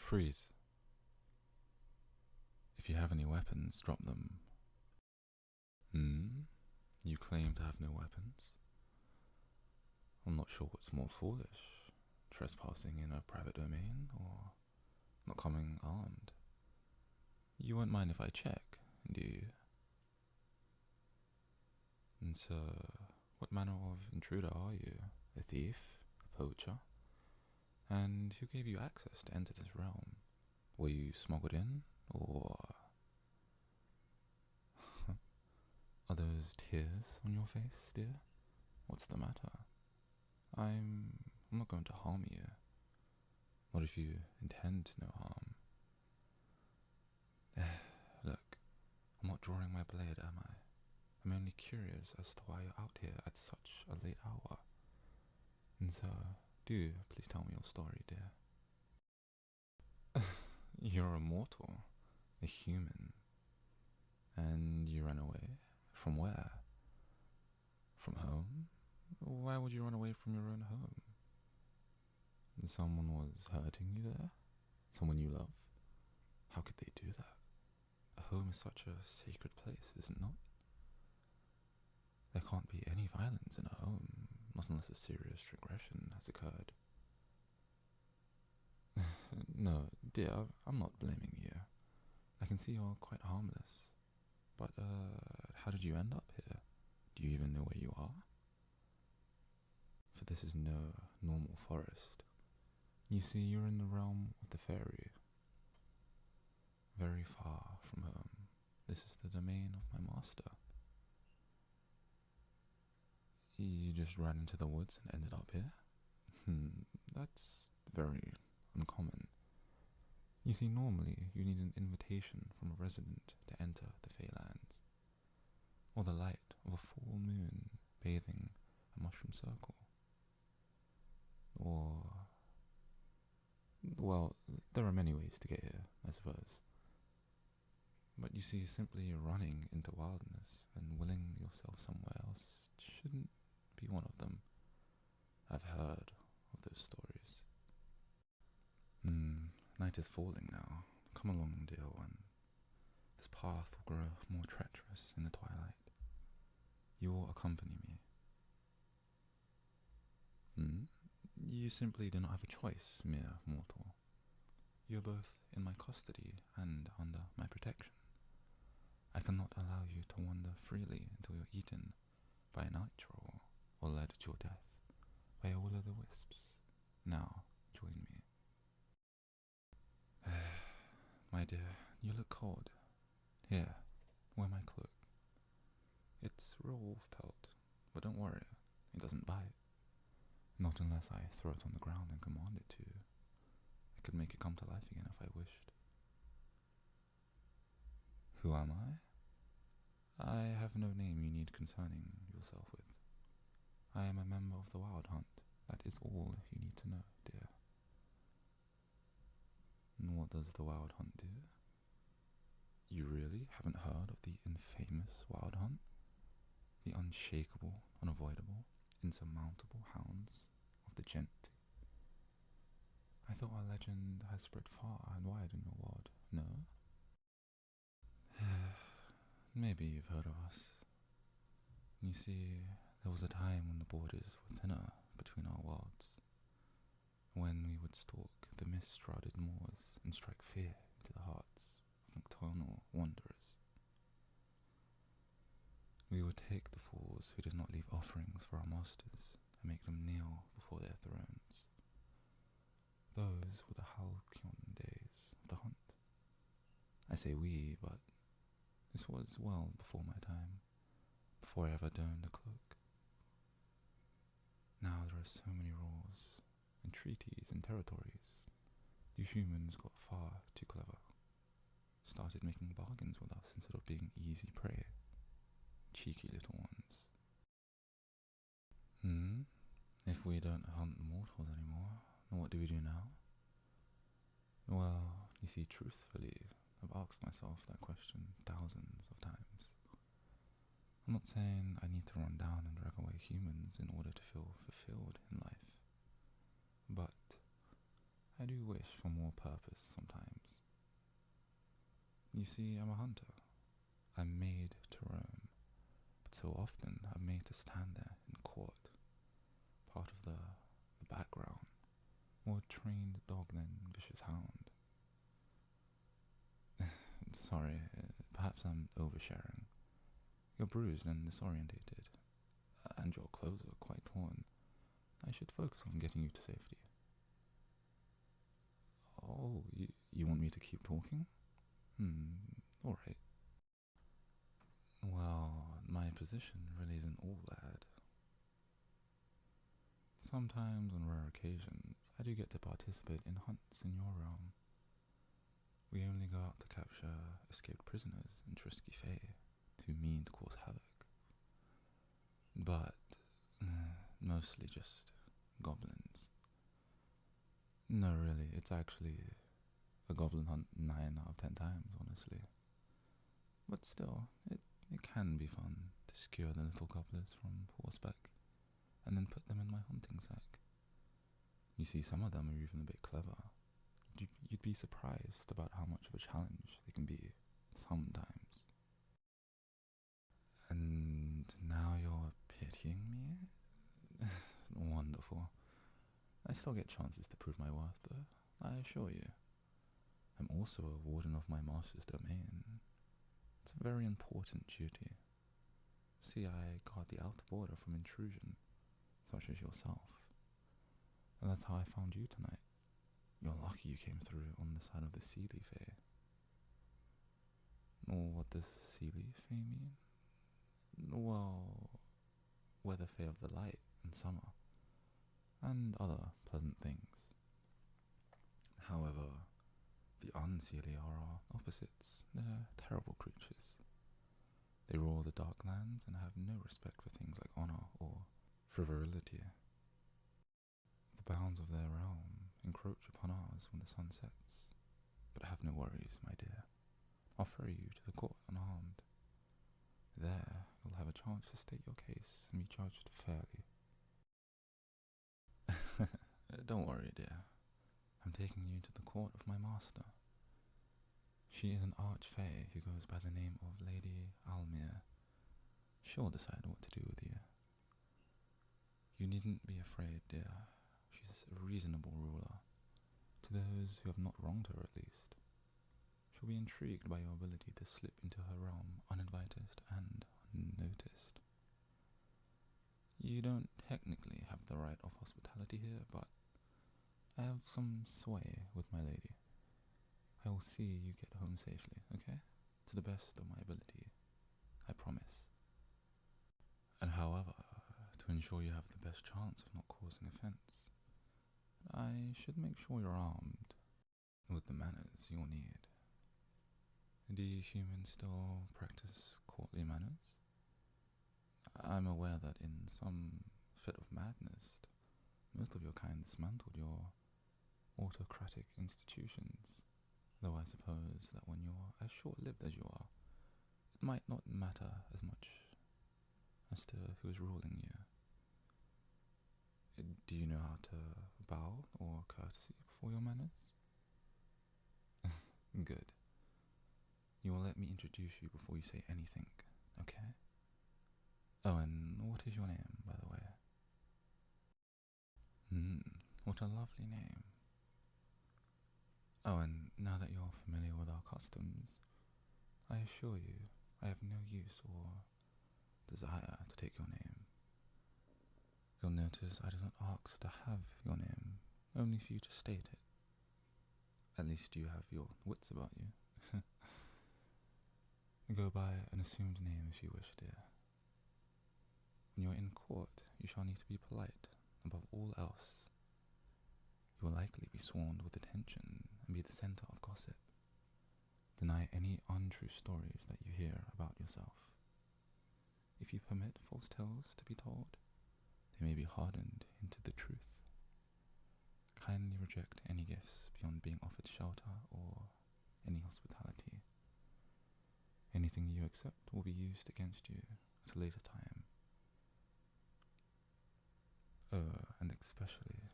Freeze. If you have any weapons, drop them. Hmm? You claim to have no weapons? I'm not sure what's more foolish, trespassing in a private domain or not coming armed. You won't mind if I check, do you? And so, what manner of intruder are you? A thief? A poacher? And who gave you access to enter this realm? Were you smuggled in, or are those tears on your face, dear? What's the matter? I'm not going to harm you. Not if you intend no harm. Look, I'm not drawing my blade, am I? I'm only curious as to why you're out here at such a late hour. And so, do please tell me your story, dear. You're a mortal, a human, and you ran away? From where? From home? Why would you run away from your own home? Someone was hurting you there? Someone you love? How could they do that? A home is such a sacred place, is it not? There can't be any violence in a home, not unless a serious transgression has occurred. No, dear, I'm not blaming you. I can see you're quite harmless. But, how did you end up here? Do you even know where you are? For this is no normal forest. You see, you're in the realm of the Faerie. Very far from home. This is the domain of my master. You just ran into the woods and ended up here? That's very uncommon. You see, normally you need an invitation from a resident to enter the Feylands, or the light of a full moon bathing a mushroom circle, or... well, there are many ways to get here, I suppose. But you see, simply running into wildness and willing yourself somewhere else shouldn't be one of them. I've heard of those stories. Night is falling now. Come along, dear one. This path will grow more treacherous in the twilight. You will accompany me. You simply do not have a choice, mere mortal. You are both in my custody and under my protection. I cannot allow you to wander freely until you're eaten by a night troll or led to your death by a will-o'-the-wisps. Now, join me. My dear, you look cold. Here, wear my cloak. It's real wolf pelt, but don't worry, it doesn't bite. Not unless I throw it on the ground and command it to. I could make it come to life again if I wished. Who am I? I have no name you need concerning yourself with. I am a member of the Wild Hunt. That is all you need to know, dear. And what does the Wild Hunt do? You really haven't heard of the infamous Wild Hunt? The unshakable, unavoidable, insurmountable hounds of the Genti. I thought our legend has spread far and wide in your world, no? Maybe you've heard of us. You see, there was a time when the borders were thinner between our worlds, when we would stalk the mist-shrouded moors and strike fear into the hearts of nocturnal wanderers. We would take the fools who did not leave offerings for our masters and make them kneel before their thrones. Those were the halcyon days of the hunt. I say we, but this was well before my time, before I ever donned a cloak. Now there are so many rules, and treaties, and territories. You humans got far too clever. Started making bargains with us instead of being easy prey. Cheeky little ones. If we don't hunt mortals anymore, then what do we do now? Well, you see, truthfully, I've asked myself that question thousands of times. I'm not saying I need to run down and drag away humans in order to feel fulfilled in life. But I do wish for more purpose sometimes. You see, I'm a hunter. I'm made to roam, but so often I'm made to stand there in court, part of the background, more trained dog than vicious hound. Sorry, perhaps I'm oversharing. You're bruised and disorientated, and your clothes are quite torn. I should focus on getting you to safety. Oh, you want me to keep talking? Alright. Well, my position really isn't all bad. Sometimes, on rare occasions, I do get to participate in hunts in your realm. We only go out to capture escaped prisoners in Trisky Fae, too mean to cause havoc. But mostly just goblins. No, really, it's actually a goblin hunt 9 out of 10 times, honestly. But still, it can be fun to skewer the little gobblers from horseback and then put them in my hunting sack. You see, some of them are even a bit clever. You'd be surprised about how much of a challenge they can be sometimes. And now you're pitying me? Wonderful. I still get chances to prove my worth, though, I assure you. I'm also a warden of my master's domain. It's a very important duty. See, I guard the outer border from intrusion, such as yourself. And that's how I found you tonight. You're lucky you came through on the side of the Seelie Fae. Or what does Seelie Fae mean? Well, we're the Fae of the light and summer, and other pleasant things. However, the Unseelie are our opposites. They're terrible creatures. They rule the dark lands and have no respect for things like honor or frivolity. The bounds of their realm encroach upon ours when the sun sets. But have no worries, my dear. I'll ferry you to the court unharmed. There, you'll have a chance to state your case and be judged fairly. Don't worry, dear. I'm taking you to the court of my master. She is an archfey who goes by the name of Lady Almir. She'll decide what to do with you. You needn't be afraid, dear. She's a reasonable ruler. To those who have not wronged her, at least. She'll be intrigued by your ability to slip into her realm uninvited and unnoticed. You don't technically have the right of hospitality here, but I have some sway with my lady. I will see you get home safely, okay? To the best of my ability. I promise. And however, to ensure you have the best chance of not causing offense, I should make sure you're armed with the manners you'll need. Do humans still practice courtly manners? I'm aware that in some fit of madness, most of your kind dismantled your autocratic institutions, though I suppose that when you're as short-lived as you are, it might not matter as much as to who is ruling you. Do you know how to bow or courtesy before your manners? Good. You will let me introduce you before you say anything, okay? Oh, and what is your name, by the way? What a lovely name. Oh, and now that you're familiar with our customs, I assure you I have no use or desire to take your name. You'll notice I do not ask to have your name, only for you to state it. At least you have your wits about you. Go by an assumed name if you wish, dear. When you're in court, you shall need to be polite, above all else. You will likely be sworn with attention and be the centre of gossip. Deny any untrue stories that you hear about yourself. If you permit false tales to be told, they may be hardened into the truth. Kindly reject any gifts beyond being offered shelter or any hospitality. Anything you accept will be used against you at a later time. Oh, and especially,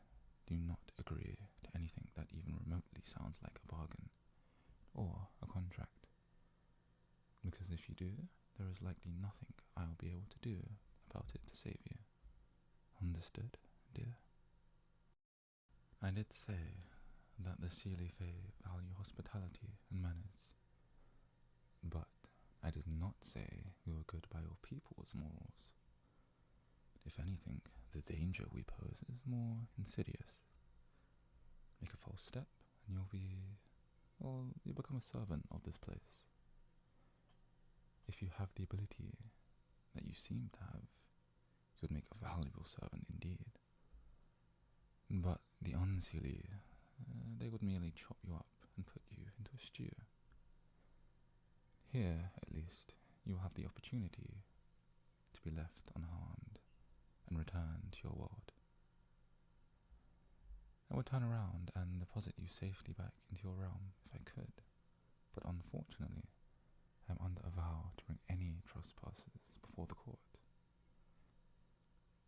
do not agree to anything that even remotely absolutely nothing I'll be able to do about it to save you. Understood, dear? I did say that the Seelie Fae value hospitality and manners, but I did not say we were good by your people's morals. If anything, the danger we pose is more insidious. Make a false step, and you'll become a servant of this place. If you have the ability that you seem to have, you would make a valuable servant indeed. But the Unseelie, they would merely chop you up and put you into a stew. Here, at least, you will have the opportunity to be left unharmed and return to your world. I would turn around and deposit you safely back into your realm if I could, but unfortunately, I am under a vow to bring any trespassers before the court.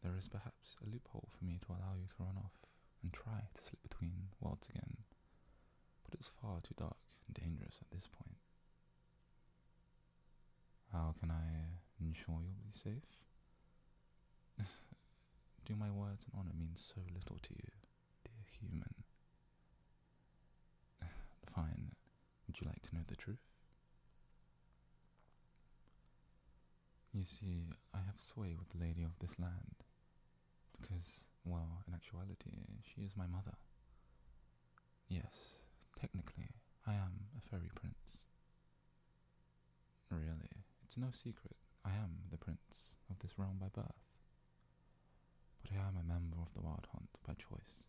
There is perhaps a loophole for me to allow you to run off and try to slip between worlds again, but it's far too dark and dangerous at this point. How can I ensure you'll be safe? Do my words and honor mean so little to you, dear human? Fine. Would you like to know the truth? You see, I have sway with the lady of this land, because, well, in actuality, she is my mother. Yes, technically, I am a fairy prince. Really, it's no secret, I am the prince of this realm by birth. But I am a member of the Wild Hunt by choice.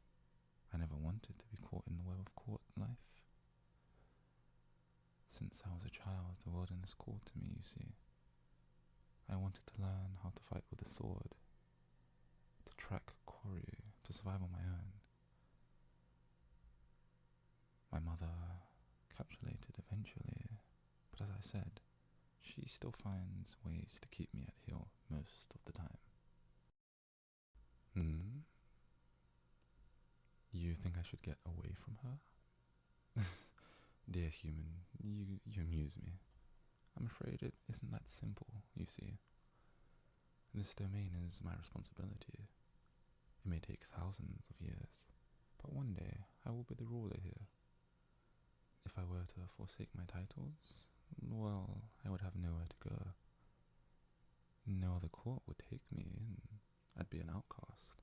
I never wanted to be caught in the web of court life. Since I was a child, the wilderness called to me, you see. I wanted to learn how to fight with a sword, to track quarry, to survive on my own. My mother capitulated eventually, but as I said, she still finds ways to keep me at heel most of the time. You think I should get away from her? Dear human, you amuse me. I'm afraid it isn't that simple, you see. This domain is my responsibility. It may take thousands of years, but one day I will be the ruler here. If I were to forsake my titles, well, I would have nowhere to go. No other court would take me, and I'd be an outcast.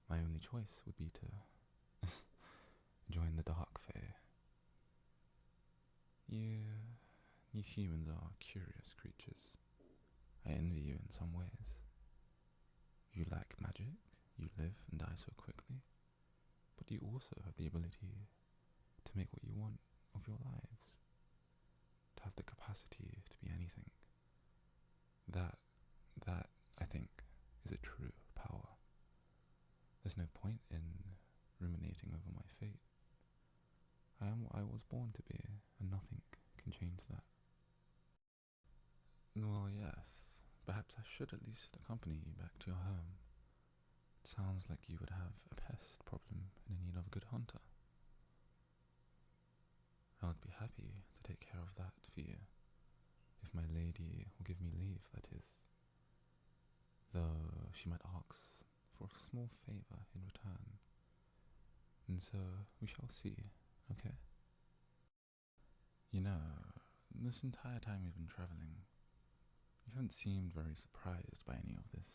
My only choice would be to join the Dark Fae. You humans are curious creatures. I envy you in some ways. You lack magic, you live and die so quickly, but you also have the ability to make what you want of your lives. To have the capacity to be anything. That, I think, is a true power. There's no point in ruminating over my fate. I am what I was born to be, and nothing can change that. Well, yes, perhaps I should at least accompany you back to your home. It sounds like you would have a pest problem and in need of a good hunter. I would be happy to take care of that for you, if my lady will give me leave, that is. Though she might ask for a small favour in return. And so we shall see, okay? You know, this entire time we've been travelling, you haven't seemed very surprised by any of this.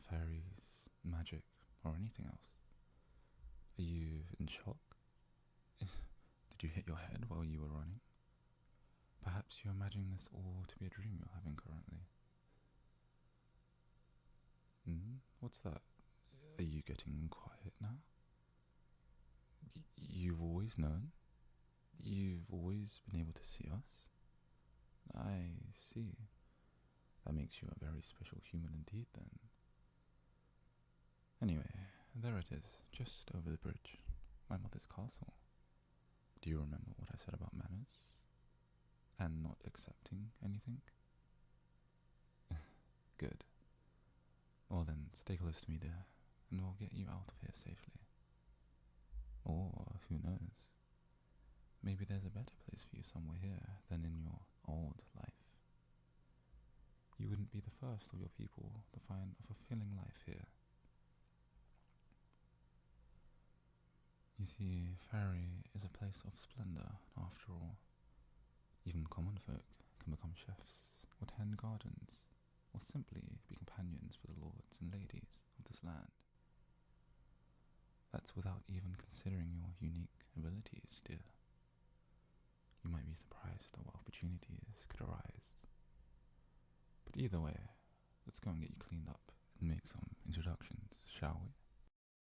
Fairies, magic, or anything else. Are you in shock? Did you hit your head while you were running? Perhaps you're imagining this all to be a dream you're having currently. What's that? Are you getting quiet now? You've always known? You've always been able to see us? I see. That makes you a very special human indeed, then. Anyway, there it is, just over the bridge, my mother's castle. Do you remember what I said about manners? And not accepting anything? Good. Well then, stay close to me, dear, and we'll get you out of here safely. Or, who knows, maybe there's a better place for you somewhere here than in your old life. be the first of your people to find a fulfilling life here. You see, Faerie is a place of splendor, after all. Even common folk can become chefs, or tend gardens, or simply be companions for the lords and ladies of this land. That's without even considering your unique abilities, dear. You might be surprised at what opportunities could arise. But either way, let's go and get you cleaned up and make some introductions, shall we?